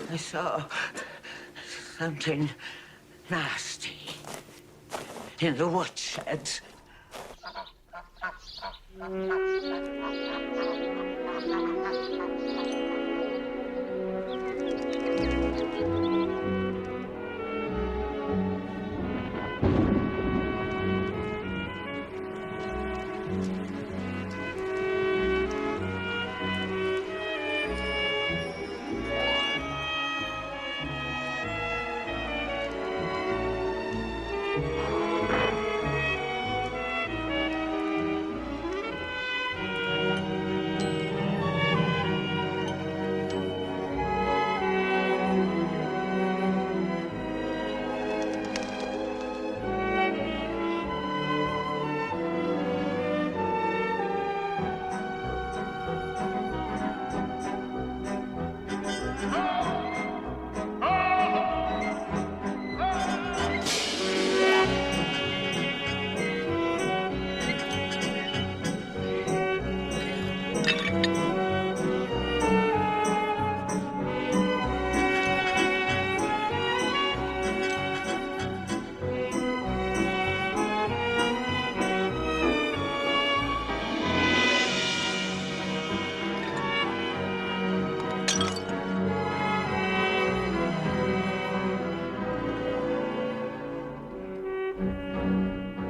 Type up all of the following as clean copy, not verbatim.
I saw something nasty in the woodshed.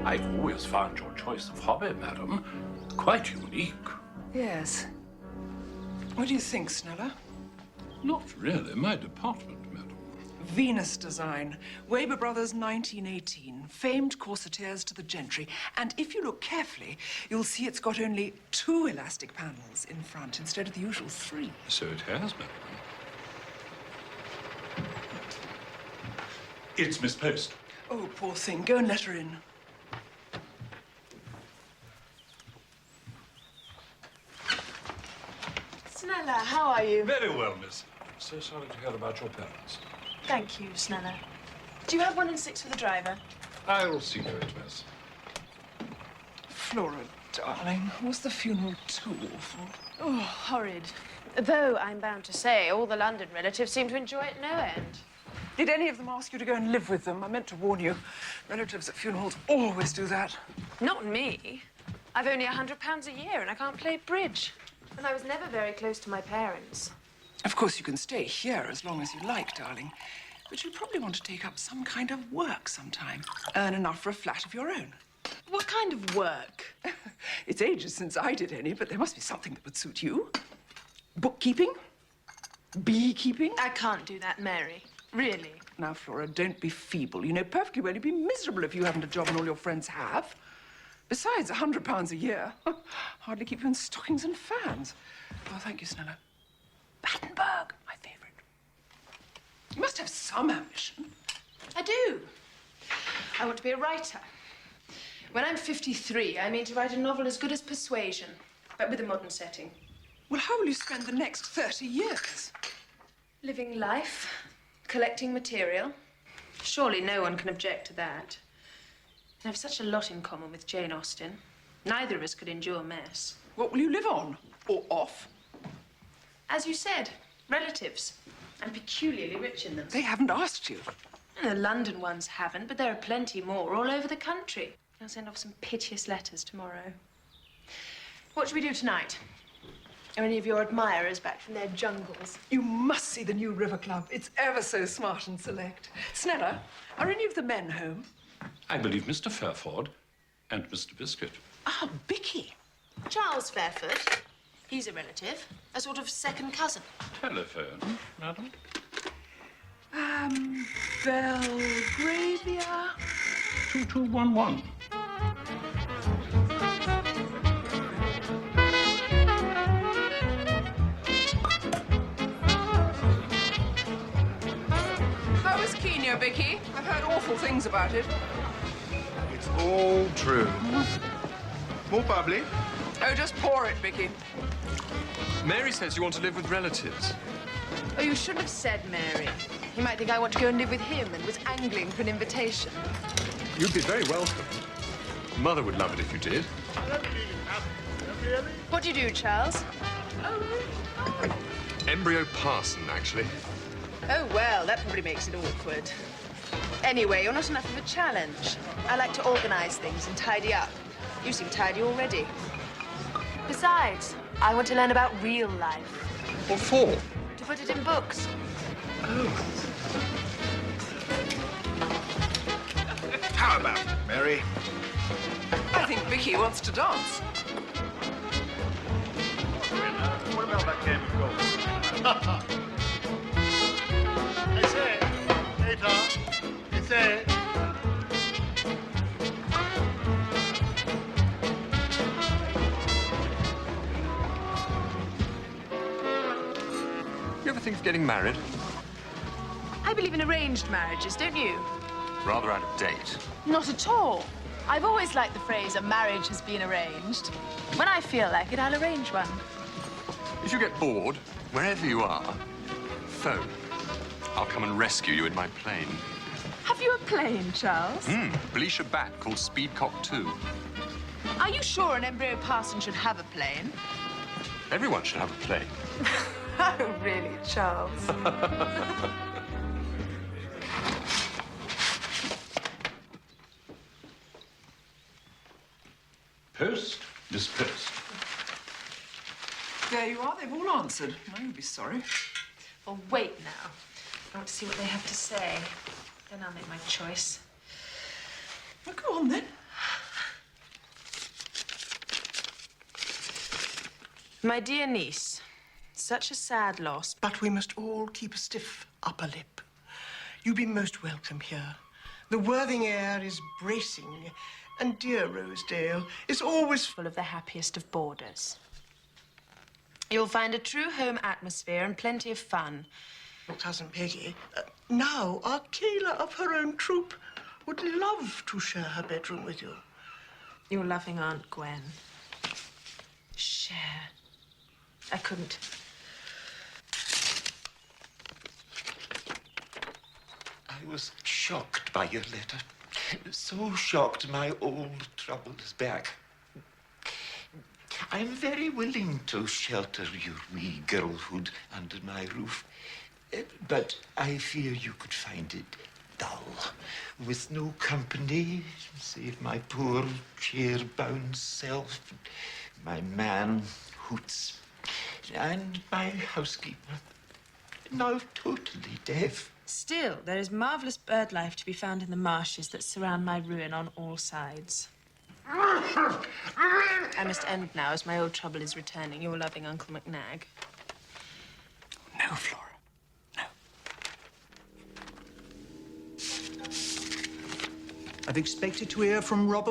I've always found your choice of hobby, madam, quite unique. Yes. What do you think, Sneller? Not really my department, madam. Venus design. Weber Brothers, 1918. Famed corsetiers to the gentry. And if you look carefully, you'll see it's got only 2 elastic panels in front instead of the usual 3. So it has, madam. It's Miss Post. Oh, poor thing. Go and let her in. Sneller, how are you? Very well, miss. So sorry to hear about your parents. Thank you, Sneller. Do you have 1 and 6 for the driver? I'll see to it, miss. Flora, darling, was the funeral too awful? Oh, horrid. Though, I'm bound to say, all the London relatives seem to enjoy it no end. Did any of them ask you to go and live with them? I meant to warn you. Relatives at funerals always do that. Not me. I've only £100 a year and I can't play bridge. And I was never very close to my parents. Of course, you can stay here as long as you like, darling. But you'll probably want to take up some kind of work sometime. Earn enough for a flat of your own. What kind of work? It's ages since I did any, but there must be something that would suit you. Bookkeeping? Beekeeping? I can't do that, Mary. Really. Now, Flora, don't be feeble. You know perfectly well you'd be miserable if you hadn't a job and all your friends have. Besides, £100 a year. Hardly keep you in stockings and fans. Oh, thank you, Sneller. Battenberg, my favourite. You must have some ambition. I do. I want to be a writer. When I'm 53, I mean to write a novel as good as Persuasion, but with a modern setting. Well, how will you spend the next 30 years? Living life, collecting material. Surely no one can object to that. I have such a lot in common with Jane Austen. Neither of us could endure mess. What will you live on? Or off? As you said, relatives. I'm peculiarly rich in them. They haven't asked you. The London ones haven't, but there are plenty more all over the country. I'll send off some piteous letters tomorrow. What should we do tonight? Are any of your admirers back from their jungles? You must see the new River Club. It's ever so smart and select. Sneller, are any of the men home? I believe Mr. Fairford and Mr. Biscuit. Ah, Bicky. Charles Fairford. He's a relative, a sort of second cousin. Telephone, madam? Belgravia. 2211. How is Kenya, Vicky? I've heard awful things about it. It's all true. More bubbly. Oh, just pour it, Vicky. Mary says you want to live with relatives. Oh, you shouldn't have said Mary. He might think I want to go and live with him and was angling for an invitation. You'd be very welcome. Mother would love it if you did. What do you do, Charles? embryo parson, actually. Oh, well, that probably makes it awkward. Anyway, you're not enough of a challenge. I like to organize things and tidy up. You seem tidy already. Besides, I want to learn about real life. What for? To put it in books. How about it, Mary? I think Vicky wants to dance. What about that game of golf? Ese, Eta, ese. You ever think of getting married? I believe in arranged marriages, don't you? Rather out of date. Not at all. I've always liked the phrase, a marriage has been arranged. When I feel like it, I'll arrange one. If you get bored, wherever you are, phone. I'll come and rescue you in my plane. Have you a plane, Charles? Felicia bat called Speedcock 2. Are you sure an embryo parson should have a plane? Everyone should have a plane. Oh, really, Charles? Post dispersed. There you are. They've all answered. No, you'll be sorry. Well, wait now. I want to see what they have to say. Then I'll make my choice. Well, go on, then. My dear niece, such a sad loss. But we must all keep a stiff upper lip. You be most welcome here. The Worthing air is bracing, and dear Rosedale is always Full of the happiest of boarders. You'll find a true home atmosphere and plenty of fun. Cousin Peggy. Now, our Kayla of her own troop would love to share her bedroom with you. Your loving Aunt Gwen. Share. I couldn't. I was shocked by your letter. So shocked my old trouble is back. I'm very willing to shelter your wee girlhood under my roof. But I fear you could find it dull, with no company save my poor chair-bound self, my man, Hoots, and my housekeeper, now totally deaf. Still, there is marvellous bird life to be found in the marshes that surround my ruin on all sides. I must end now, as my old trouble is returning. Your loving Uncle McNag. No, Flora. No. I've expected to hear from Robert.